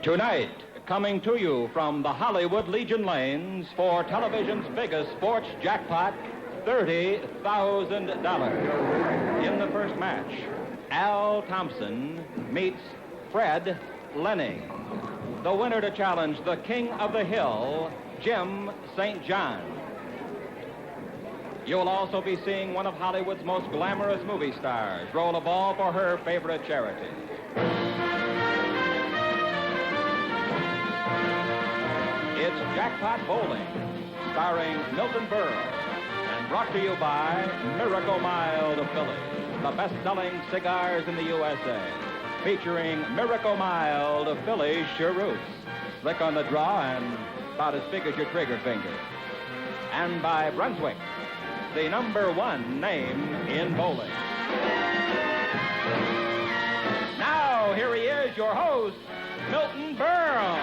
Tonight, coming to you from the Hollywood Legion Lanes for television's biggest sports jackpot, $30,000. In the first match, Al Thompson meets Fred Lenning. The winner to challenge the King of the Hill, Jim St. John. You'll also be seeing one of Hollywood's most glamorous movie stars roll a ball for her favorite charity. It's Jackpot Bowling, starring Milton Berle, and brought to you by Miracle Mild Phillies, the best-selling cigars in the USA, featuring Miracle Mild Phillies Cheroots, slick on the draw and about as big as your trigger finger. And by Brunswick, the #1 name in bowling. Now, here he is, your host, Milton Berle.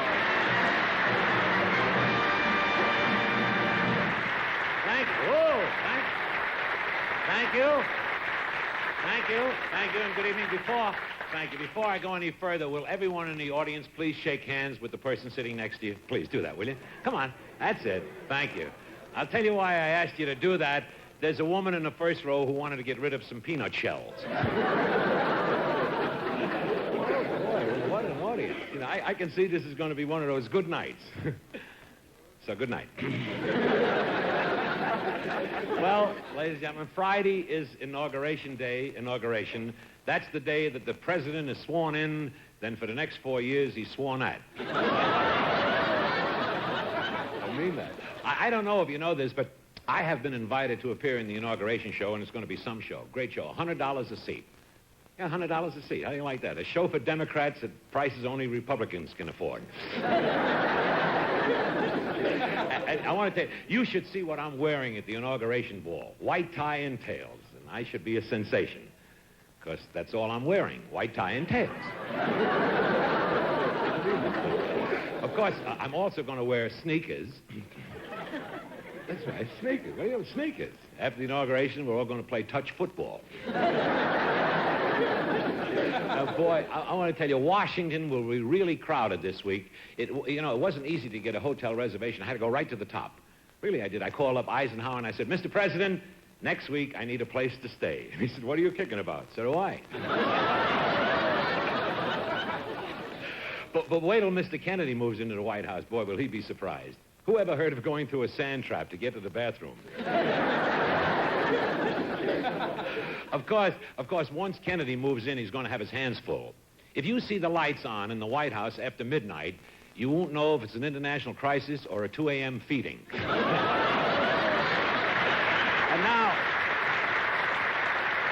Thank you, and good evening. Before I go any further, will everyone in the audience please shake hands with the person sitting next to you? Please do that, will you? Come on, that's it. Thank you. I'll tell you why I asked you to do that. There's a woman in the first row who wanted to get rid of some peanut shells. Oh, boy, what an audience. You know, I can see this is going to be one of those good nights. So, good night. Well, ladies and gentlemen, Friday is Inauguration Day. That's the day that the president is sworn in. Then for the next 4 years, he's sworn at. I mean that. I don't know if you know this, but I have been invited to appear in the inauguration show, and it's going to be some show. Great show. $100 a seat. Yeah, $100 a seat. How do you like that? A show for Democrats at prices only Republicans can afford. And I want to tell you, you should see what I'm wearing at the inauguration ball. White tie and tails. And I should be a sensation. Because that's all I'm wearing. White tie and tails. Of course, I'm also going to wear sneakers. That's right, sneakers. What do you have, sneakers? After the inauguration, we're all going to play touch football. Boy, I want to tell you, Washington will be really crowded this week. It wasn't easy to get a hotel reservation. I had to go right to the top. Really, I did. I called up Eisenhower and I said, Mr. President, next week I need a place to stay. And he said, what are you kicking about? So do I. But wait till Mr. Kennedy moves into the White House. Boy, will he be surprised. Who ever heard of going through a sand trap to get to the bathroom? Of course, once Kennedy moves in, he's going to have his hands full. If you see the lights on in the White House after midnight, you won't know if it's an international crisis or a 2 a.m. feeding. And now,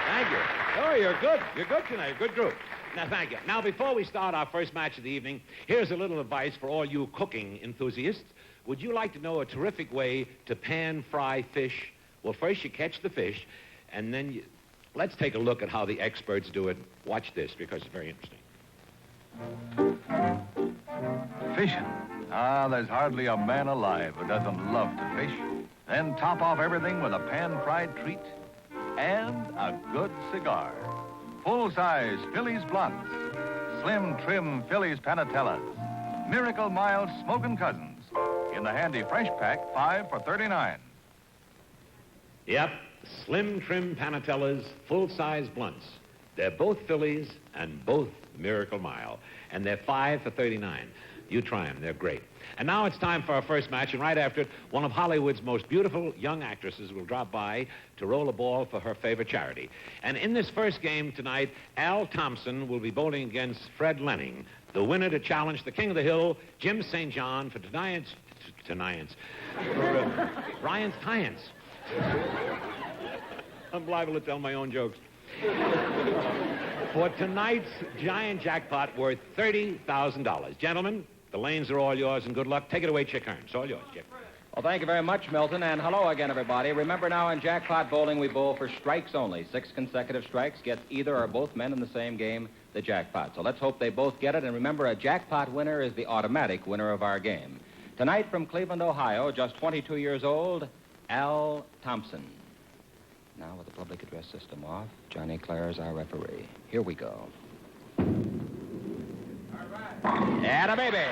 thank you. Oh, you're good. You're good tonight. Good group. Now, thank you. Now, before we start our first match of the evening, here's a little advice for all you cooking enthusiasts. Would you like to know a terrific way to pan-fry fish? Well, first you catch the fish, and then let's take a look at how the experts do it. Watch this, because it's very interesting. Fishing. There's hardly a man alive who doesn't love to fish. Then top off everything with a pan-fried treat and a good cigar. Full-size Phillies Blunts, slim, trim Phillies Panatellas, Miracle Mild Smokin' Cousins. In the handy fresh pack, 5 for $39. Yep, slim, trim Panatellas, full-size Blunts. They're both Phillies and both Miracle Mild. And they're 5 for $39. You try them. They're great. And now it's time for our first match, and right after it, one of Hollywood's most beautiful young actresses will drop by to roll a ball for her favorite charity. And in this first game tonight, Al Thompson will be bowling against Fred Lenning, the winner to challenge the King of the Hill, Jim St. John, for Brian's Tyance. I'm liable to tell my own jokes. For tonight's giant jackpot worth $30,000. Gentlemen, the lanes are all yours, and good luck. Take it away, Chick Hearn. It's all yours, Chick. Well, thank you very much, Milton, and hello again, everybody. Remember now, in Jackpot Bowling, we bowl for strikes only. 6 consecutive strikes gets either or both men in the same game the jackpot. So let's hope they both get it, and remember, a jackpot winner is the automatic winner of our game. Tonight from Cleveland, Ohio, just 22 years old, Al Thompson. Now, with the public address system off, Johnny Clare is our referee. Here we go. All And a baby.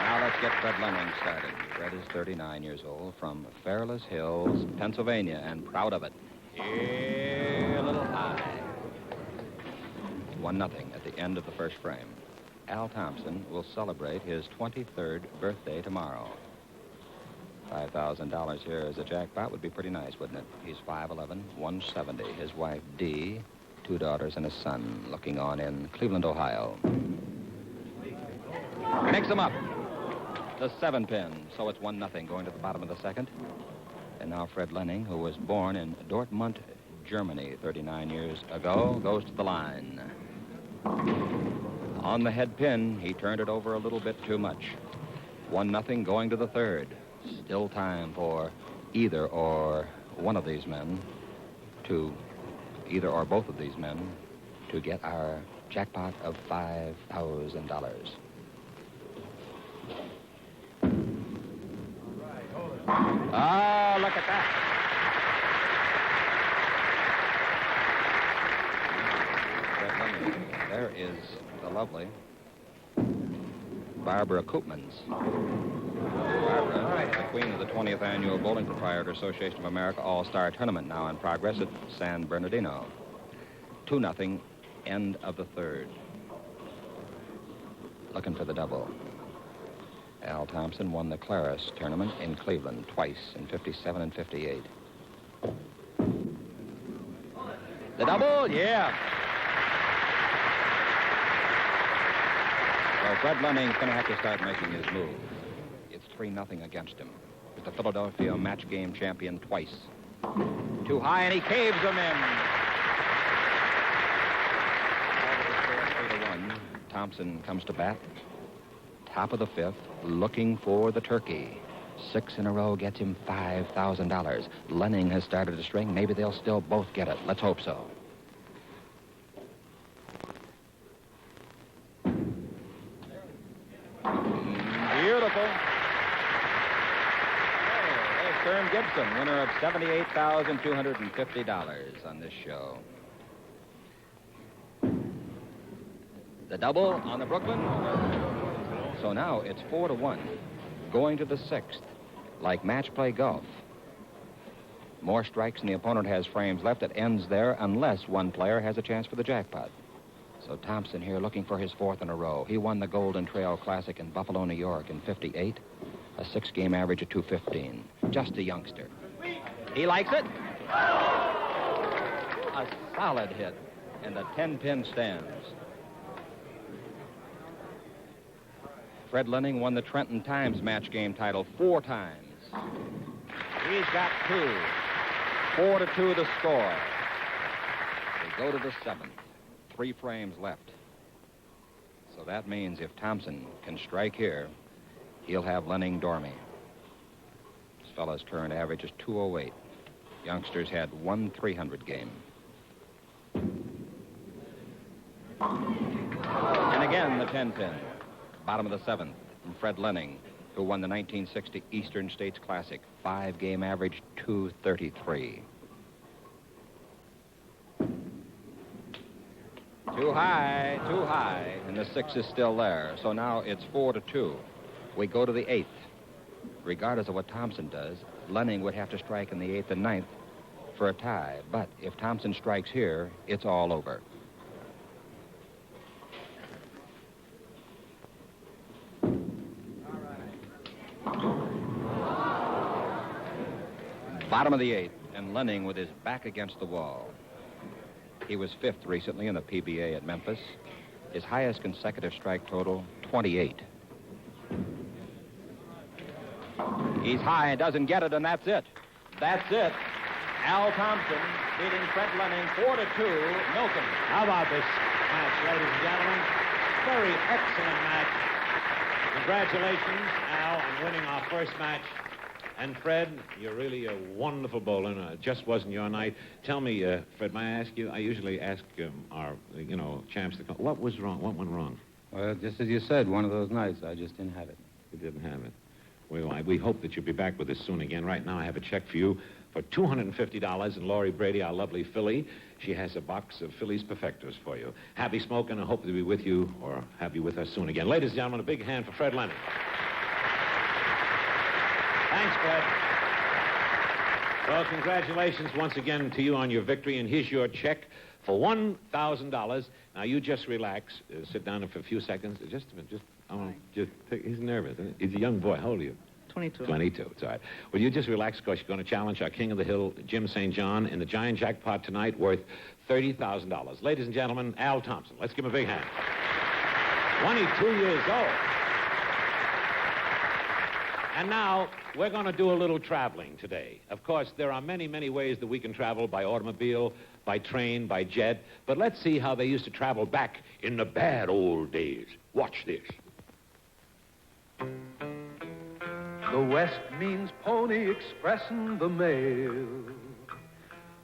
Now let's get Fred Lenning started. Fred is 39 years old from Fairless Hills, Pennsylvania, and proud of it. Here, a little high. 1-0 at the end of the first frame. Al Thompson will celebrate his 23rd birthday tomorrow. $5,000 here as a jackpot would be pretty nice, wouldn't it? He's 5'11", 170. His wife, Dee, 2 daughters and a son, looking on in Cleveland, Ohio. Mix them up. The 7-pin, so it's 1-0 going to the bottom of the second. And now Fred Lenning, who was born in Dortmund, Germany 39 years ago, goes to the line. On the head pin, he turned it over a little bit too much. 1-0 going to the third. Still time for either or one of these men to, either or both of these men, to get our jackpot of $5,000. Ah, look at that. There is the lovely Barbara Koopmans. Barbara, the queen of the 20th Annual Bowling Proprietor Association of America All-Star Tournament, now in progress at San Bernardino. 2-0, end of the third. Looking for the double. Al Thompson won the Claris tournament in Cleveland twice, in 57 and 58. The double, yeah. So Fred Lenning's going to have to start making his move. It's 3-0 against him. He's the Philadelphia match game champion twice. Too high, and he caves them in. 3-1. Thompson comes to bat. Top of the fifth, looking for the turkey. 6 in a row gets him $5,000. Lenning has started a string. Maybe they'll still both get it. Let's hope so. Beautiful. There's Kern Gibson, winner of $78,250 on this show. The double on the Brooklyn. So now it's 4-1, going to the sixth, like match play golf. More strikes than the opponent has frames left. It ends there unless one player has a chance for the jackpot. So Thompson here looking for his 4th in a row. He won the Golden Trail Classic in Buffalo, New York in 58, a 6-game average of 215. Just a youngster. He likes it. A solid hit, and the 10-pin stands. Fred Lenning won the Trenton Times match game title 4 times. He's got 2. 4-2 the score. They go to the 7th. 3 frames left. So that means if Thompson can strike here, he'll have Lenning Dormy. This fellow's current average is 208. Youngsters had 1 300 game. And again, the 10-pin. Bottom of the 7th from Fred Lenning, who won the 1960 Eastern States Classic. 5-game average, 233. Too high, and the 6 is still there. So now it's 4-2. We go to the 8th. Regardless of what Thompson does, Lenning would have to strike in the 8th and 9th for a tie. But if Thompson strikes here, it's all over. Bottom of the 8th, and Lenning with his back against the wall. He was 5th recently in the PBA at Memphis. His highest consecutive strike total, 28. He's high and doesn't get it, and that's it. That's it. Al Thompson beating Fred Lenning 4-2, Milton. How about this match, ladies and gentlemen? Very excellent match. Congratulations, Al, on winning our first match. And Fred, you're really a wonderful bowler. It just wasn't your night. Tell me, Fred, may I ask you? I usually ask our, champs to come. What was wrong? What went wrong? Well, just as you said, one of those nights. I just didn't have it. You didn't have it. We hope that you'll be back with us soon again. Right now, I have a check for you for $250, and Laurie Brady, our lovely filly, she has a box of Phillies Perfectos for you. Happy smoking. I hope to be with you or have you with us soon again. Ladies and gentlemen, a big hand for Fred Lenny. Thanks, Fred. Well, congratulations once again to you on your victory, and here's your check for $1,000. Now, you just relax. Sit down for a few seconds. Just a minute. He's nervous, isn't he? He's a young boy. How old are you? 22. 22. It's all right. Well, you just relax because you're going to challenge our King of the Hill, Jim St. John, in the giant jackpot tonight worth $30,000. Ladies and gentlemen, Al Thompson. Let's give him a big hand. 22 years old. And now, we're going to do a little traveling today. Of course, there are many, many ways that we can travel by automobile, by train, by jet. But let's see how they used to travel back in the bad old days. Watch this. The West means Pony Expressin' the mail.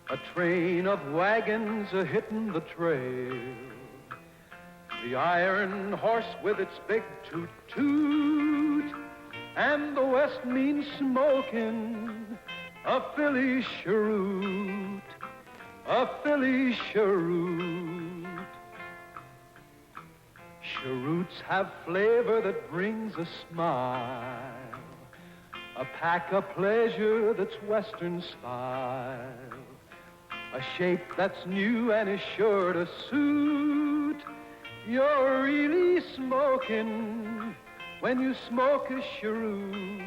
A train of wagons a-hittin' the trail. The iron horse with its big toot-toot. And the West means smoking a Philly cheroot. A Philly cheroot. Cheroots have flavor that brings a smile. A pack of pleasure that's Western style. A shape that's new and is sure to suit. You're really smoking when you smoke a cheroot.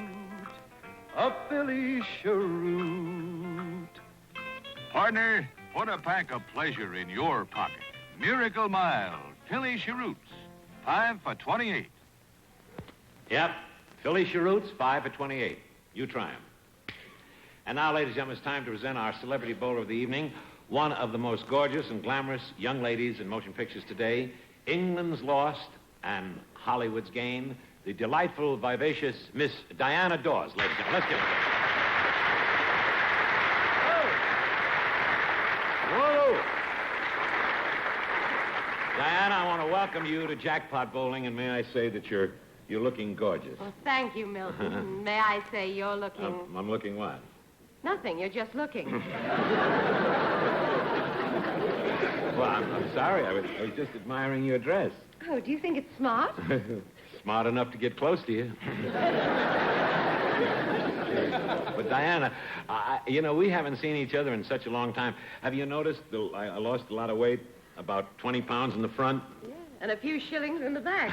A Philly cheroot. Partner, put a pack of pleasure in your pocket. Miracle Mild Philly cheroots, 5 for $28. Yep. Philly cheroots, 5 for $28. You try them. And now, ladies and gentlemen, it's time to present our celebrity bowler of the evening, one of the most gorgeous and glamorous young ladies in motion pictures today, England's lost and Hollywood's gain, the delightful, vivacious Miss Diana Dors, ladies and gentlemen. Let's give it to her. Whoa! Diana, I want to welcome you to Jackpot Bowling, and may I say that you're looking gorgeous. Well, thank you, Milton. May I say you're looking... I'm looking what? Nothing. You're just looking. Well, I'm sorry. I was just admiring your dress. Oh, do you think it's smart? Smart enough to get close to you. But, Diana, we haven't seen each other in such a long time. Have you noticed I lost a lot of weight, about 20 pounds in the front? Yeah, and a few shillings in the back.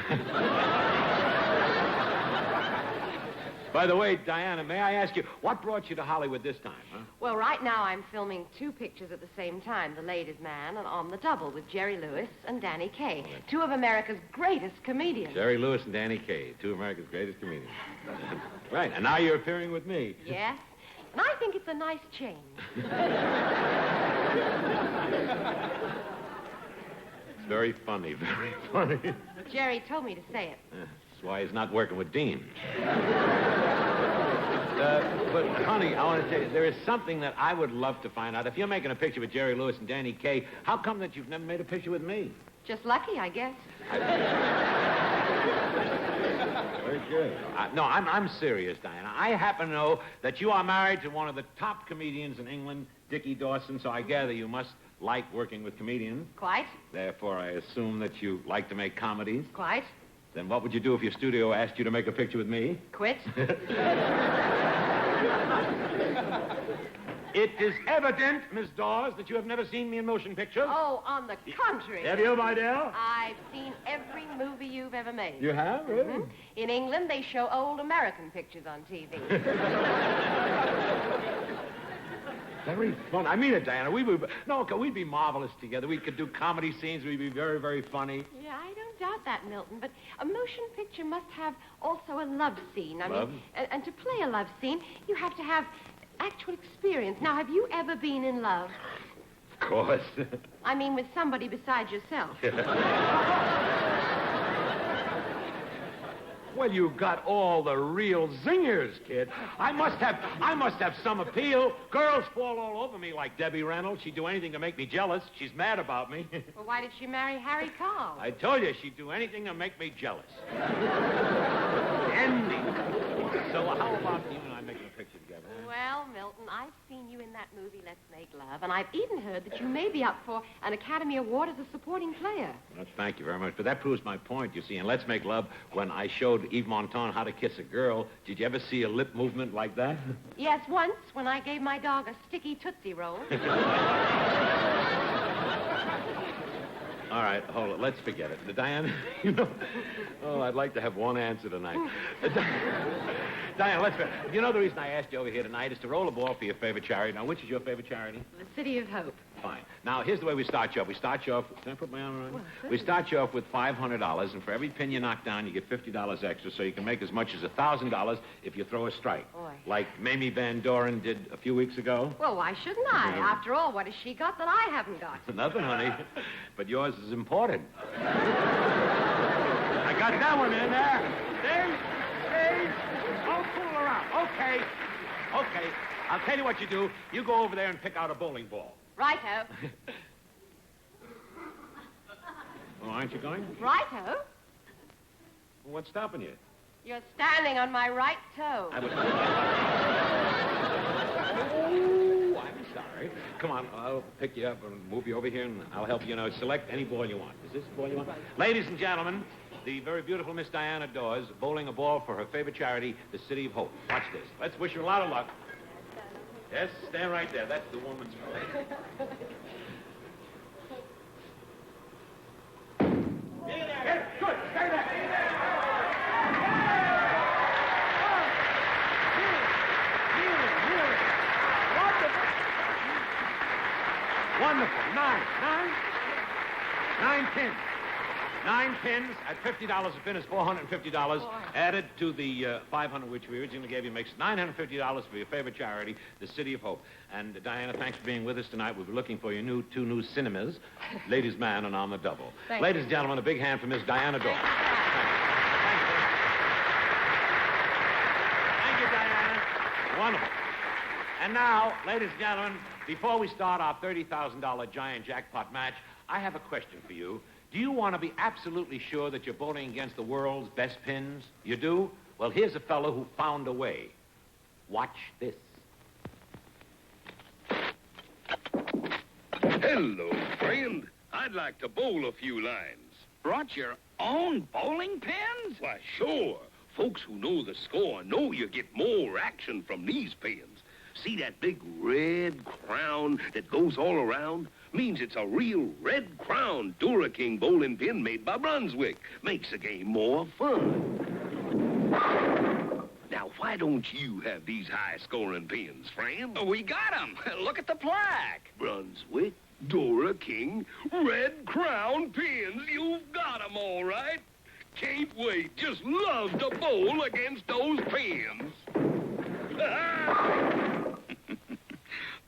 By the way, Diana, may I ask you, what brought you to Hollywood this time, huh? Well, right now I'm filming 2 pictures at the same time, The Ladies' Man and On the Double, with Jerry Lewis and Danny Kaye, 2 of America's greatest comedians. Jerry Lewis and Danny Kaye, 2 of America's greatest comedians. Right, and now you're appearing with me. Yes, and I think it's a nice change. It's very funny, very funny. Jerry told me to say it. That's why he's not working with Dean. But, honey, I want to tell you, there is something that I would love to find out. If you're making a picture with Jerry Lewis and Danny Kaye, how come that you've never made a picture with me? Just lucky, I guess. Very good. No, I'm serious, Diana. I happen to know that you are married to one of the top comedians in England, Dickie Dawson, so I gather you must like working with comedians. Quite. Therefore, I assume that you like to make comedies. Quite. Then what would you do if your studio asked you to make a picture with me? Quit. It is evident, Miss Dawes, that you have never seen me in motion pictures. Oh, on the contrary. Have you, my dear? I've seen every movie you've ever made. You have, really? Mm-hmm. In England, they show old American pictures on TV. Very fun. I mean it, Diana. We'd be marvelous together. We could do comedy scenes. We'd be very, very funny. Yeah, I don't doubt that, Milton. But a motion picture must have also a love scene. I mean, and to play a love scene, you have to have actual experience. Now, have you ever been in love? Of course. I mean, with somebody besides yourself. Well, you got all the real zingers, kid. I must have some appeal. Girls fall all over me like Debbie Reynolds. She'd do anything to make me jealous. She's mad about me. Well, why did she marry Harry Carl? I told you, she'd do anything to make me jealous. Anything. So how about you and I making a picture together? Huh? Well, Milton, I've seen you in that movie, Let's Make Love, and I've even heard that you may be up for an Academy Award as a supporting player. Well, thank you very much. But that proves my point, you see. In Let's Make Love, when I showed Yves Montand how to kiss a girl, did you ever see a lip movement like that? Yes, once, when I gave my dog a sticky Tootsie Roll. All right, hold it. Let's forget it. Diane, you know, I'd like to have one answer tonight. Diane, let's forget it. You know the reason I asked you over here tonight is to roll a ball for your favorite charity. Now, which is your favorite charity? The City of Hope. Fine. Now, here's the way we start you off. We start you off... Can I put my arm around you? Well, we start you off with $500, and for every pin you knock down, you get $50 extra, so you can make as much as $1,000 if you throw a strike. Boy. Like Mamie Van Doren did a few weeks ago. Well, why shouldn't I? After all, what has she got that I haven't got? Nothing, honey. But yours is important. I got that one in there. See? Don't fool around. Okay. I'll tell you what you do. You go over there and pick out a bowling ball. Righto. Oh, aren't you going? Righto? Well, what's stopping you? You're standing on my right toe. I was... Oh, I'm sorry. Come on, I'll pick you up and move you over here, and I'll help you, select any ball you want. Is this the ball you want? Ladies and gentlemen, the very beautiful Miss Diana Dors bowling a ball for her favorite charity, the City of Hope. Watch this. Let's wish her a lot of luck. Yes, stand right there. That's the woman's play. Good. Stay there. Wonderful. Nine pins. 9 pins at $50 a pin is $450. Added to the $500 which we originally gave you makes $950 for your favorite charity, the City of Hope. And Diana, thanks for being with us tonight. We'll be looking for your two new cinemas, Ladies Man and On the Double. Ladies and gentlemen, a big hand for Miss Diana Dors. Thank you, Diana. Wonderful. And now, ladies and gentlemen, before we start our $30,000 giant jackpot match, I have a question for you. Do you want to be absolutely sure that you're bowling against the world's best pins? You do? Well, here's a fellow who found a way. Watch this. Hello, friend. I'd like to bowl a few lines. Brought your own bowling pins? Why, sure. Folks who know the score know you get more action from these pins. See that big red crown that goes all around? Means it's a real red crown Dora King bowling pin made by Brunswick. Makes the game more fun. Now, why don't you have these high-scoring pins, friend? Oh, we got them. Look at the plaque. Brunswick, Dora King, red crown pins. You've got them all right. Can't wait. Just love to bowl against those pins.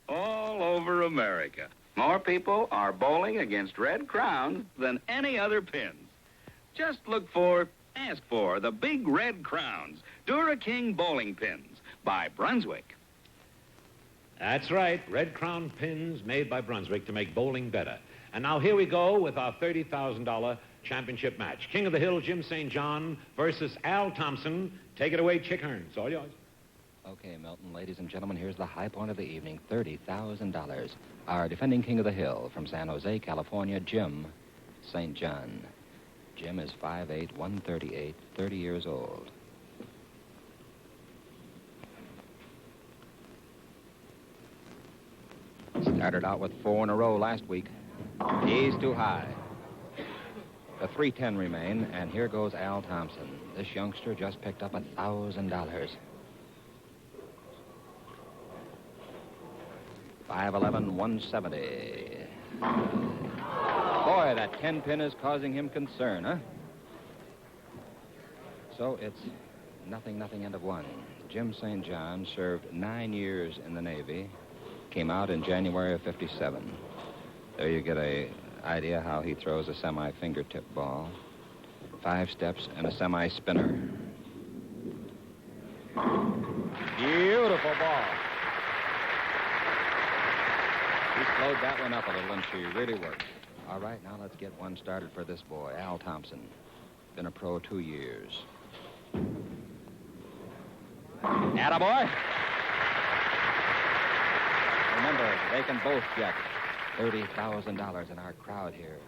All over America. More people are bowling against red crowns than any other pins. Just ask for the big red crowns, Dora King bowling pins by Brunswick. That's right, red crown pins made by Brunswick to make bowling better. And now here we go with our $30,000 championship match. King of the Hill, Jim St. John versus Al Thompson. Take it away, Chick Hearn. It's all yours. Okay, Milton, ladies and gentlemen, here's the high point of the evening, $30,000. Our defending King of the Hill from San Jose, California, Jim St. John. Jim is 5'8", 138, 30 years old. Started out with 4 in a row last week. He's too high. The 310 remain, and here goes Al Thompson. This youngster just picked up $1,000. 5'11", 170. Boy, that 10-pin is causing him concern, huh? So it's nothing, end of one. Jim St. John served 9 years in the Navy, came out in January of '57. There you get an idea how he throws a semi-fingertip ball. 5 steps and a semi-spinner. Beautiful ball. He slowed that one up a little, and she really worked. All right, now let's get one started for this boy, Al Thompson. Been a pro 2 years. Attaboy. Remember, they can both get $30,000 in our crowd here.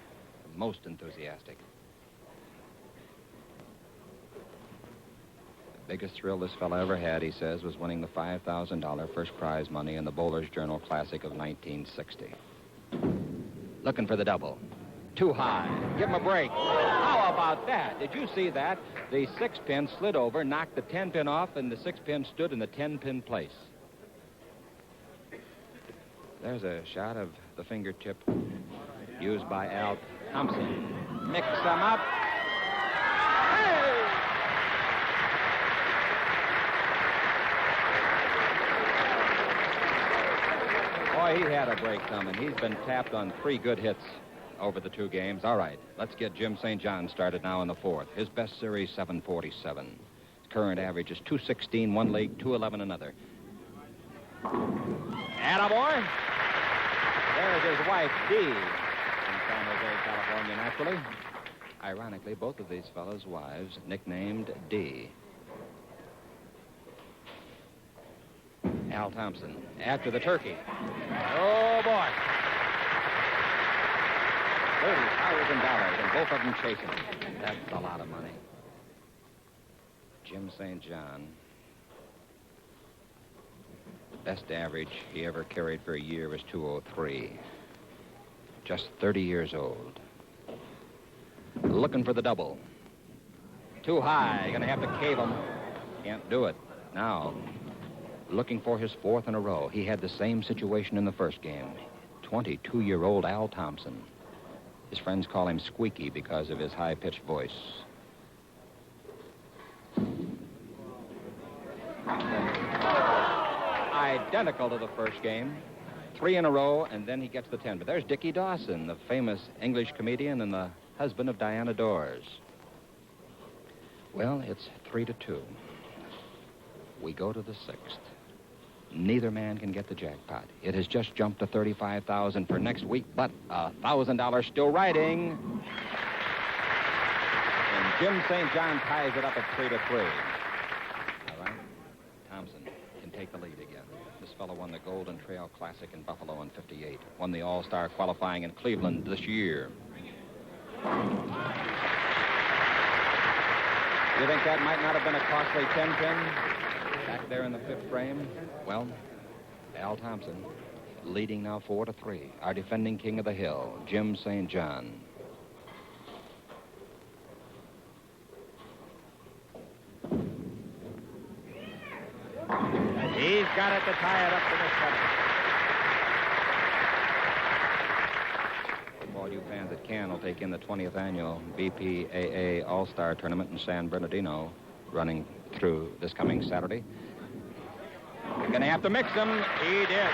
The most enthusiastic. The biggest thrill this fella ever had, he says, was winning the $5,000 first prize money in the Bowler's Journal Classic of 1960. Looking for the double. Too high. Give him a break. How about that? Did you see that? The 6-pin slid over, knocked the 10-pin off, and the 6-pin stood in the 10-pin place. There's a shot of the fingertip used by Al Thompson. Mix them up. Hey! Boy, he had a break coming. He's been tapped on 3 good hits over the 2 games. All right, let's get Jim St. John started now in the 4th. His best series, 747. His current average is 216 one league, 211 another. Attaboy. There's his wife, Dee, in San Jose, California, naturally. Ironically, both of these fellows' wives nicknamed Dee. Al Thompson, after the turkey. Oh, boy. $30,000, and both of them chasing him. That's a lot of money. Jim St. John. Best average he ever carried for a year was 203. Just 30 years old. Looking for the double. Too high. Gonna have to cave him. Can't do it. Now, looking for his 4th in a row. He had the same situation in the first game. 22-year-old Al Thompson. His friends call him Squeaky because of his high-pitched voice. Identical to the first game. 3 in a row, and then he gets the 10. But there's Dickie Dawson, the famous English comedian and the husband of Diana Dors. Well, it's 3-2. We go to the 6th. Neither man can get the jackpot. It has just jumped to $35,000 for next week, but $1,000 still riding. And Jim St. John ties it up at 3-3. All right. Thompson can take the lead again. This fellow won the Golden Trail Classic in Buffalo in '58. Won the All-Star qualifying in Cleveland this year. You think that might not have been a costly 10-pin back there in the 5th frame? Well, Al Thompson leading now 4-3. Our defending king of the hill, Jim St. John. He's got it to tie it up to this fella. All you fans that can will take in the 20th annual BPAA All-Star Tournament in San Bernardino, running through this coming Saturday. You're going to have to mix them. He did.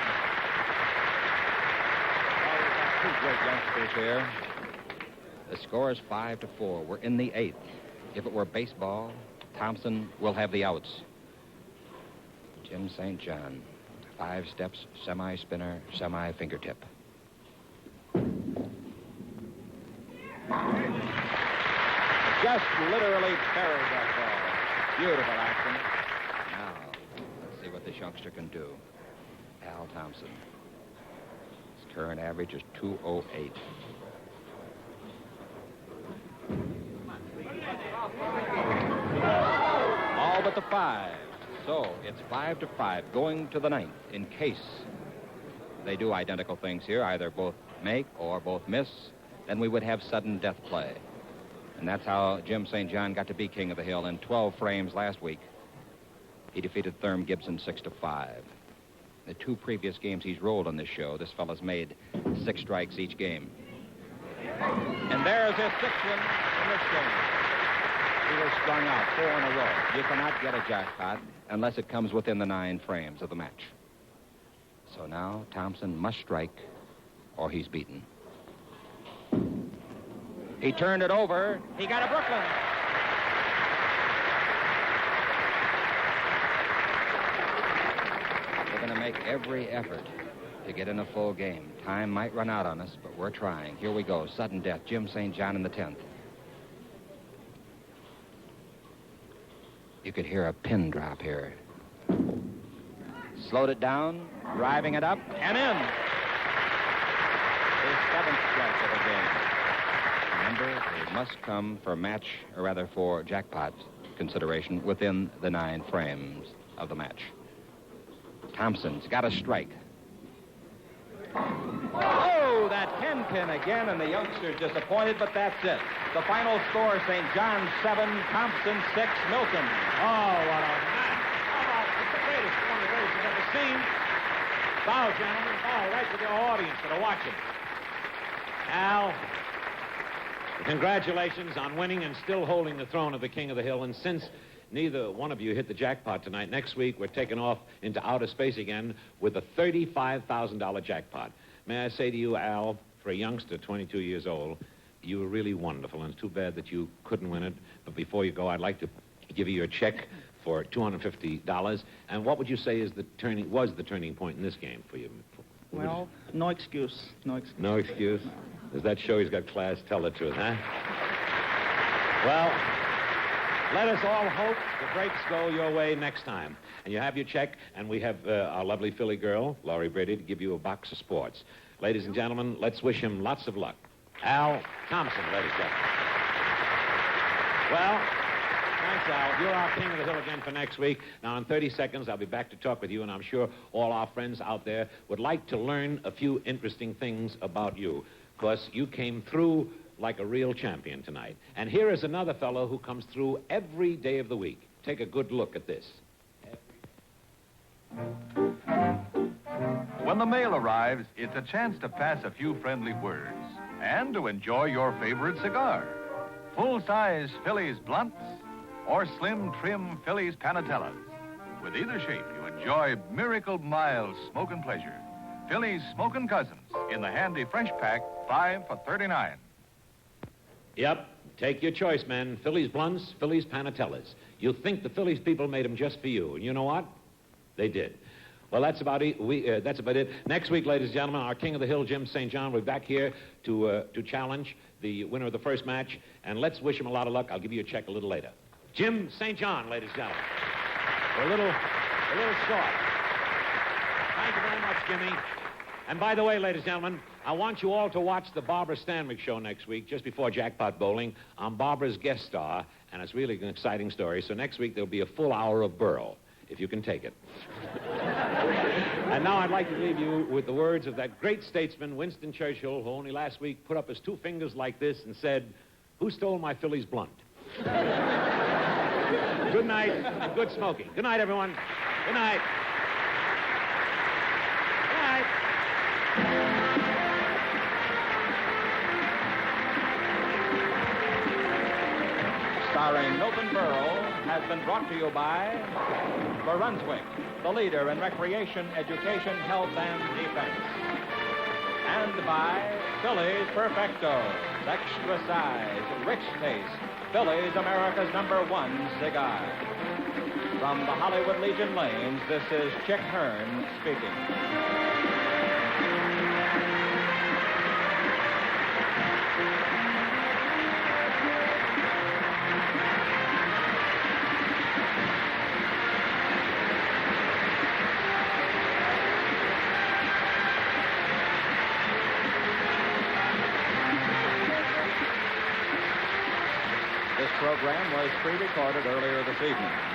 Well, we've got 2 great youngsters here. The score is 5-4. We're in the 8th. If it were baseball, Thompson will have the outs. Jim St. John, 5 steps, semi-spinner, semi-fingertip. Just literally buried that ball. Beautiful action. Now, let's see what this youngster can do. Al Thompson. His current average is 208. All but the 5. So it's 5-5, going to the 9th. In case they do identical things here, either both make or both miss, then we would have sudden death play. And that's how Jim St. John got to be king of the hill in 12 frames last week. He defeated Thurm Gibson 6-5. The 2 previous games he's rolled on this show, this fella's made 6 strikes each game. And there's his 6th one in this game. He was strung out 4 in a row. You cannot get a jackpot unless it comes within the 9 frames of the match. So now Thompson must strike or he's beaten. He turned it over. He got a Brooklyn. We're going to make every effort to get in a full game. Time might run out on us, but we're trying. Here we go. Sudden death. Jim St. John in the 10th. You could hear a pin drop here. slowed it down, driving it up, and in. His 7th strike of the game. Remember, it must come for jackpot consideration within the 9 frames of the match. Thompson's got a strike. Oh, that 10-pin again, and the youngster's disappointed, but that's it. The final score, St. John 7, Thompson 6, Milton. Oh, what a match. How about it's the greatest, one of the greatest you've ever seen. Bow, gentlemen, bow, right to the audience that are watching. Al, congratulations on winning and still holding the throne of the King of the Hill. And since neither one of you hit the jackpot tonight, next week we're taking off into outer space again with a $35,000 jackpot. May I say to you, Al, for a youngster, 22 years old, you were really wonderful, and it's too bad that you couldn't win it. But before you go, I'd like to give you a check for $250. And what would you say is the turning point in this game for you? Well, no excuse. No excuse. No excuse? Does that show he's got class? Tell the truth, huh? Well, let us all hope the breaks go your way next time. And you have your check, and we have our lovely Philly girl, Laurie Brady, to give you a box of sports. Ladies and gentlemen, let's wish him lots of luck. Al Thompson, ladies and gentlemen. Well, thanks, Al. You're our King of the Hill again for next week. Now, in 30 seconds, I'll be back to talk with you, and I'm sure all our friends out there would like to learn a few interesting things about you, because you came through like a real champion tonight. And here is another fellow who comes through every day of the week. Take a good look at this. When the mail arrives, it's a chance to pass a few friendly words and to enjoy your favorite cigar. Full-size Phillies Blunts or slim, trim Phillies Panatellas. With either shape, you enjoy Miracle Mild Smokin' Pleasure. Phillies Smokin' Cousins in the handy fresh pack, 5 for $39. Yep, take your choice, man. Phillies Blunts, Phillies Panatellas. You think the Phillies people made them just for you, and you know what? They did. Well, that's about it. That's about it. Next week, ladies and gentlemen, our King of the Hill, Jim St. John, will be back here to challenge the winner of the first match, and let's wish him a lot of luck. I'll give you a check a little later. Jim St. John, ladies and gentlemen. We're a little short. Thank you very much, Jimmy. And by the way, ladies and gentlemen, I want you all to watch the Barbara Stanwyck show next week, just before Jackpot Bowling. I'm Barbara's guest star, and it's really an exciting story. So next week, there'll be a full hour of Berle, if you can take it. And now I'd like to leave you with the words of that great statesman, Winston Churchill, who only last week put up his 2 fingers like this and said, "Who stole my Phillies blunt?" Good night and good smoking. Good night, everyone. Good night. Good night. Starring Milton Berle, has been brought to you by Brunswick, the leader in recreation, education, health, and defense. And by Phillies Perfecto, extra size, rich taste, Phillies, America's #1 cigar. From the Hollywood Legion Lanes, this is Chick Hearn speaking. This program was pre-recorded earlier this evening.